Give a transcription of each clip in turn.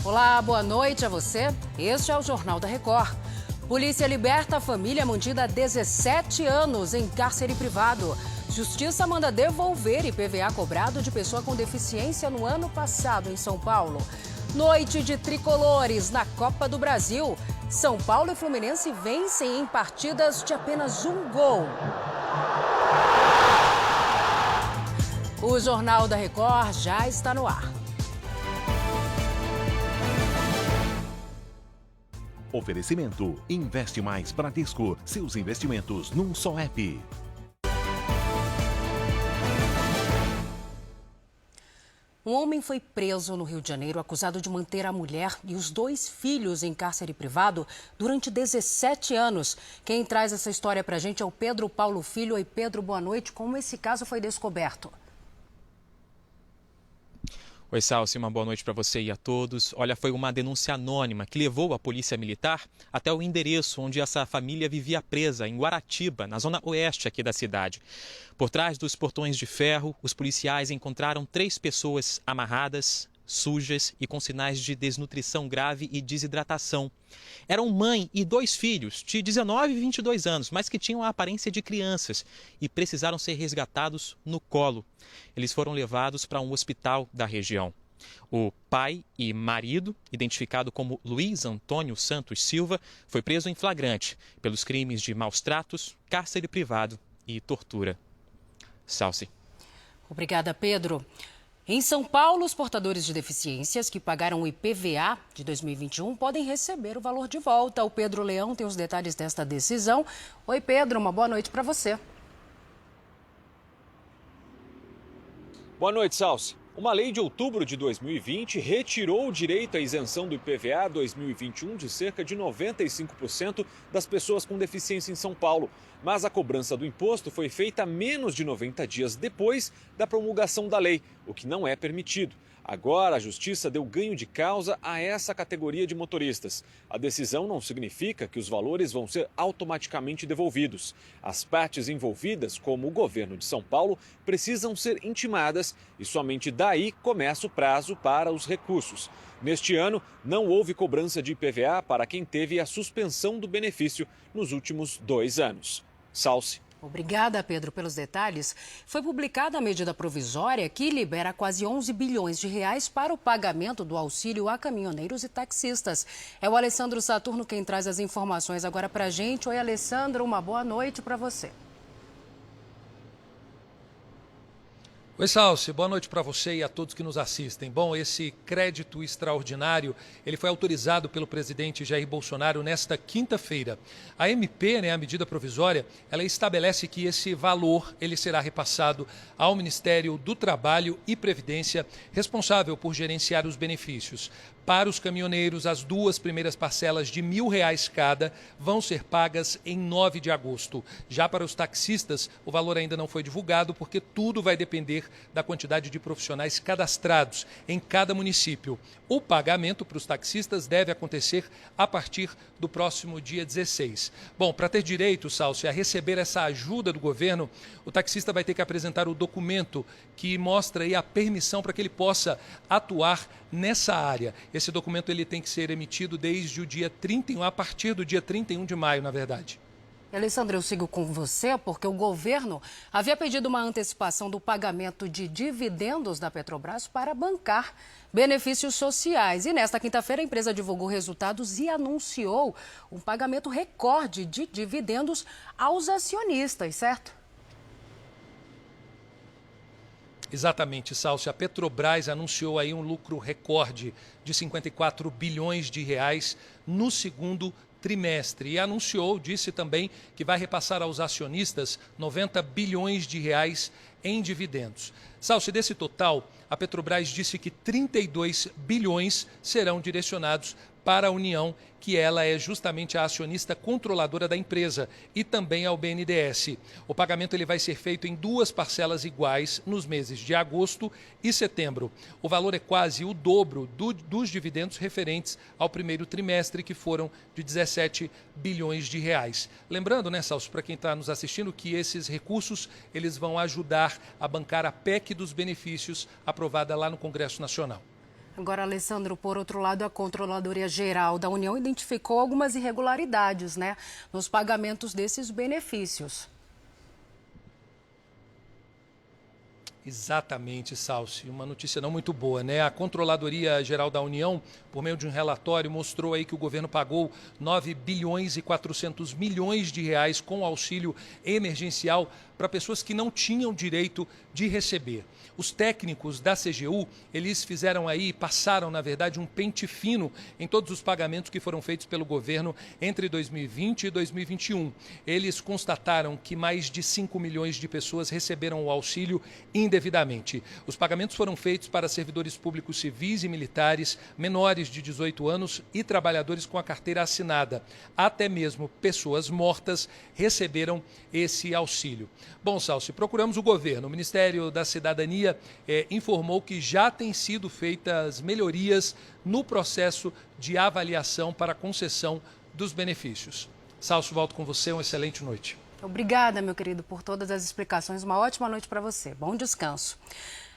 Olá, boa noite a você. Este é o Jornal da Record. Polícia liberta a família mantida há 17 anos em cárcere privado. Justiça manda devolver IPVA cobrado de pessoa com deficiência no ano passado em São Paulo. Noite de tricolores na Copa do Brasil. São Paulo e Fluminense vencem em partidas de apenas um gol. O Jornal da Record já está no ar. Oferecimento. Investe Mais Bradesco. Seus investimentos num só app. Um homem foi preso no Rio de Janeiro acusado de manter a mulher e os 2 filhos em cárcere privado durante 17 anos. Quem traz essa história pra gente é o Pedro Paulo Filho. Oi, Pedro, boa noite. Como esse caso foi descoberto? Oi, Salsi, uma boa noite para você e a todos. Olha, foi uma denúncia anônima que levou a Polícia Militar até o endereço onde essa família vivia presa, em Guaratiba, na zona oeste aqui da cidade. Por trás dos portões de ferro, os policiais encontraram 3 pessoas amarradas, sujas e com sinais de desnutrição grave e desidratação. Eram mãe e 2 filhos, de 19 e 22 anos, mas que tinham a aparência de crianças e precisaram ser resgatados no colo. Eles foram levados para um hospital da região. O pai e marido, identificado como Luiz Antônio Santos Silva, foi preso em flagrante pelos crimes de maus tratos, cárcere privado e tortura. Salsi. Obrigada, Pedro. Em São Paulo, os portadores de deficiências que pagaram o IPVA de 2021 podem receber o valor de volta. O Pedro Leão tem os detalhes desta decisão. Oi, Pedro, uma boa noite para você. Boa noite, Salsi. Uma lei de outubro de 2020 retirou o direito à isenção do IPVA 2021 de cerca de 95% das pessoas com deficiência em São Paulo. Mas a cobrança do imposto foi feita menos de 90 dias depois da promulgação da lei, o que não é permitido. Agora, a Justiça deu ganho de causa a essa categoria de motoristas. A decisão não significa que os valores vão ser automaticamente devolvidos. As partes envolvidas, como o governo de São Paulo, precisam ser intimadas e somente daí começa o prazo para os recursos. Neste ano, não houve cobrança de IPVA para quem teve a suspensão do benefício nos últimos 2 anos. Salsi. Obrigada, Pedro, pelos detalhes. Foi publicada a medida provisória que libera quase 11 bilhões de reais para o pagamento do auxílio a caminhoneiros e taxistas. É o Alessandro Saturno quem traz as informações agora para a gente. Oi, Alessandro, uma boa noite para você. Oi, Salsi, boa noite para você e a todos que nos assistem. Bom, esse crédito extraordinário, ele foi autorizado pelo presidente Jair Bolsonaro nesta quinta-feira. A MP, a medida provisória, ela estabelece que esse valor ele será repassado ao Ministério do Trabalho e Previdência, responsável por gerenciar os benefícios. Para os caminhoneiros, as 2 primeiras parcelas de R$1.000 cada vão ser pagas em 9 de agosto. Já para os taxistas, o valor ainda não foi divulgado porque tudo vai depender da quantidade de profissionais cadastrados em cada município. O pagamento para os taxistas deve acontecer a partir do próximo dia 16. Bom, para ter direito, Salsi, a receber essa ajuda do governo, o taxista vai ter que apresentar o documento que mostra aí a permissão para que ele possa atuar nessa área. Esse documento ele tem que ser emitido desde o dia 31, a partir do dia 31 de maio, na verdade. Alessandro, eu sigo com você porque o governo havia pedido uma antecipação do pagamento de dividendos da Petrobras para bancar benefícios sociais. E nesta quinta-feira a empresa divulgou resultados e anunciou um pagamento recorde de dividendos aos acionistas, certo? Exatamente, Salsi. A Petrobras anunciou aí um lucro recorde de 54 bilhões de reais no segundo trimestre e anunciou, disse também, que vai repassar aos acionistas 90 bilhões de reais em dividendos. Salsi, desse total, a Petrobras disse que 32 bilhões serão direcionados para a União, que ela é justamente a acionista controladora da empresa, e também ao BNDES. O pagamento ele vai ser feito em 2 parcelas iguais nos meses de agosto e setembro. O valor é quase o dobro dos dividendos referentes ao primeiro trimestre, que foram de 17 bilhões de reais. Lembrando, Salso, para quem está nos assistindo, que esses recursos eles vão ajudar a bancar a PEC dos benefícios aprovada lá no Congresso Nacional. Agora, Alessandro, por outro lado, a Controladoria Geral da União identificou algumas irregularidades, nos pagamentos desses benefícios. Exatamente, Salsi. Uma notícia não muito boa, né? A Controladoria Geral da União, por meio de um relatório, mostrou aí que o governo pagou 9 bilhões e 400 milhões de reais com auxílio emergencial para pessoas que não tinham direito de receber. Os técnicos da CGU, eles passaram, na verdade, um pente fino em todos os pagamentos que foram feitos pelo governo entre 2020 e 2021. Eles constataram que mais de 5 milhões de pessoas receberam o auxílio indevidamente. Os pagamentos foram feitos para servidores públicos civis e militares, menores de 18 anos e trabalhadores com a carteira assinada. Até mesmo pessoas mortas receberam esse auxílio. Bom, Salsi, procuramos o governo. O Ministério da Cidadania informou que já têm sido feitas melhorias no processo de avaliação para a concessão dos benefícios. Salsi, volto com você. Uma excelente noite. Obrigada, meu querido, por todas as explicações. Uma ótima noite para você. Bom descanso.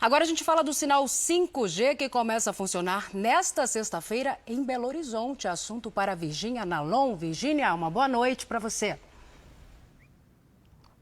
Agora a gente fala do sinal 5G que começa a funcionar nesta sexta-feira em Belo Horizonte. Assunto para Virgínia Nalon. Virgínia, uma boa noite para você.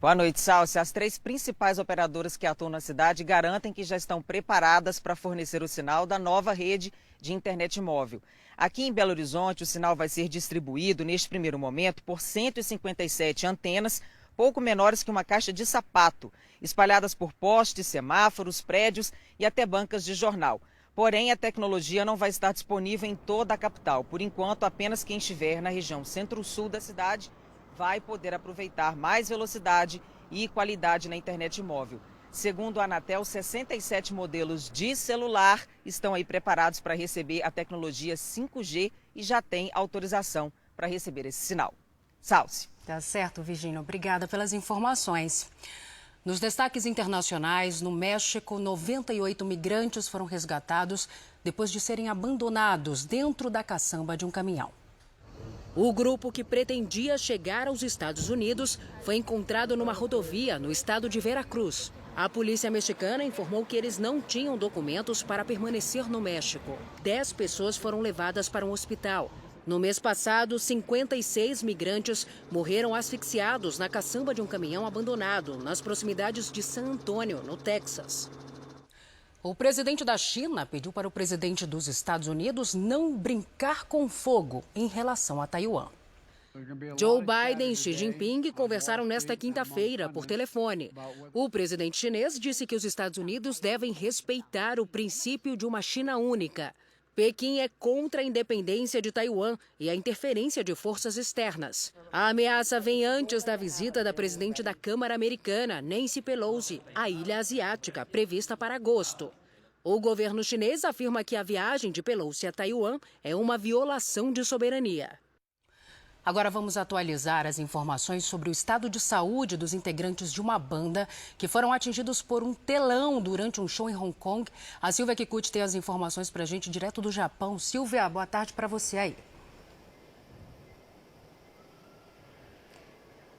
Boa noite, Salsi. As 3 principais operadoras que atuam na cidade garantem que já estão preparadas para fornecer o sinal da nova rede de internet móvel. Aqui em Belo Horizonte, o sinal vai ser distribuído, neste primeiro momento, por 157 antenas, pouco menores que uma caixa de sapato, espalhadas por postes, semáforos, prédios e até bancas de jornal. Porém, a tecnologia não vai estar disponível em toda a capital. Por enquanto, apenas quem estiver na região centro-sul da cidade vai poder aproveitar mais velocidade e qualidade na internet móvel. Segundo a Anatel, 67 modelos de celular estão aí preparados para receber a tecnologia 5G e já tem autorização para receber esse sinal. Salsi. Tá certo, Virgínia. Obrigada pelas informações. Nos destaques internacionais, no México, 98 migrantes foram resgatados depois de serem abandonados dentro da caçamba de um caminhão. O grupo que pretendia chegar aos Estados Unidos foi encontrado numa rodovia no estado de Veracruz. A polícia mexicana informou que eles não tinham documentos para permanecer no México. 10 pessoas foram levadas para um hospital. No mês passado, 56 migrantes morreram asfixiados na caçamba de um caminhão abandonado nas proximidades de San Antônio, no Texas. O presidente da China pediu para o presidente dos Estados Unidos não brincar com fogo em relação a Taiwan. Joe Biden e Xi Jinping conversaram nesta quinta-feira por telefone. O presidente chinês disse que os Estados Unidos devem respeitar o princípio de uma China única. Pequim é contra a independência de Taiwan e a interferência de forças externas. A ameaça vem antes da visita da presidente da Câmara Americana, Nancy Pelosi, à Ilha Asiática, prevista para agosto. O governo chinês afirma que a viagem de Pelosi a Taiwan é uma violação de soberania. Agora vamos atualizar as informações sobre o estado de saúde dos integrantes de uma banda que foram atingidos por um telão durante um show em Hong Kong. A Silvia Kikuchi tem as informações para a gente direto do Japão. Silvia, boa tarde para você aí.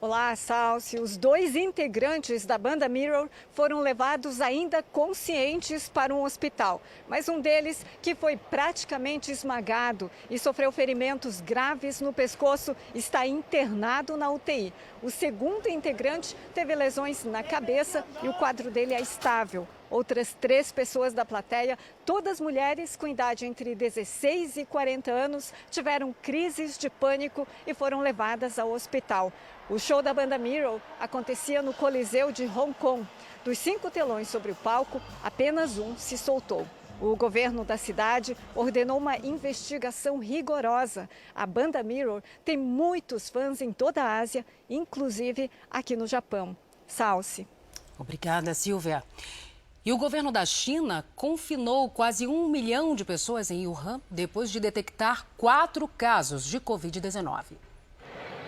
Olá, Salsi. Os 2 integrantes da banda Mirror foram levados ainda conscientes para um hospital. Mas um deles, que foi praticamente esmagado e sofreu ferimentos graves no pescoço, está internado na UTI. O segundo integrante teve lesões na cabeça e o quadro dele é estável. Outras 3 pessoas da plateia, todas mulheres com idade entre 16 e 40 anos, tiveram crises de pânico e foram levadas ao hospital. O show da banda Mirror acontecia no Coliseu de Hong Kong. Dos 5 telões sobre o palco, apenas um se soltou. O governo da cidade ordenou uma investigação rigorosa. A banda Mirror tem muitos fãs em toda a Ásia, inclusive aqui no Japão. Salsi. Obrigada, Silvia. E o governo da China confinou quase 1 milhão de pessoas em Wuhan depois de detectar 4 casos de Covid-19.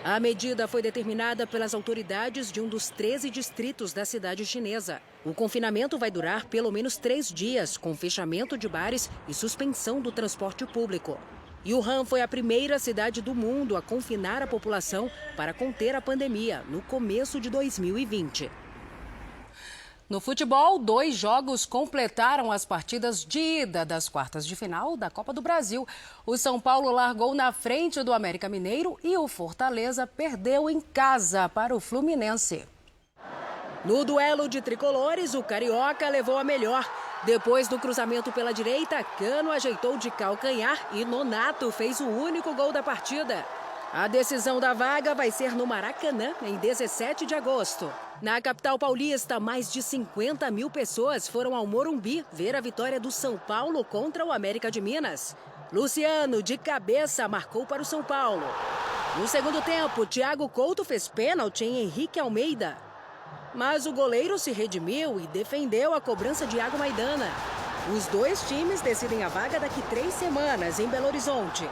A medida foi determinada pelas autoridades de um dos 13 distritos da cidade chinesa. O confinamento vai durar pelo menos 3 dias, com fechamento de bares e suspensão do transporte público. Wuhan foi a primeira cidade do mundo a confinar a população para conter a pandemia no começo de 2020. No futebol, 2 jogos completaram as partidas de ida das quartas de final da Copa do Brasil. O São Paulo largou na frente do América Mineiro e o Fortaleza perdeu em casa para o Fluminense. No duelo de tricolores, o Carioca levou a melhor. Depois do cruzamento pela direita, Cano ajeitou de calcanhar e Nonato fez o único gol da partida. A decisão da vaga vai ser no Maracanã, em 17 de agosto. Na capital paulista, mais de 50 mil pessoas foram ao Morumbi ver a vitória do São Paulo contra o América de Minas. Luciano, de cabeça, marcou para o São Paulo. No segundo tempo, Thiago Couto fez pênalti em Henrique Almeida. Mas o goleiro se redimiu e defendeu a cobrança de Iago Maidana. Os 2 times decidem a vaga daqui 3 semanas, em Belo Horizonte.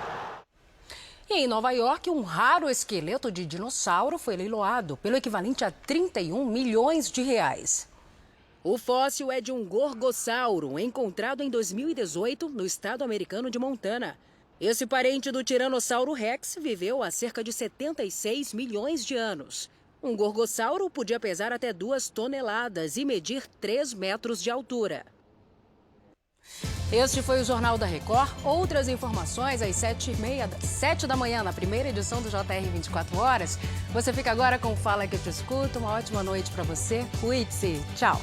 E em Nova York, um raro esqueleto de dinossauro foi leiloado pelo equivalente a 31 milhões de reais. O fóssil é de um gorgossauro, encontrado em 2018 no estado americano de Montana. Esse parente do Tiranossauro Rex viveu há cerca de 76 milhões de anos. Um gorgossauro podia pesar até 2 toneladas e medir 3 metros de altura. Este foi o Jornal da Record. Outras informações às 7 da manhã, na primeira edição do JR 24 Horas. Você fica agora com Fala Que Eu Te Escuto. Uma ótima noite para você. Cuide-se. Tchau.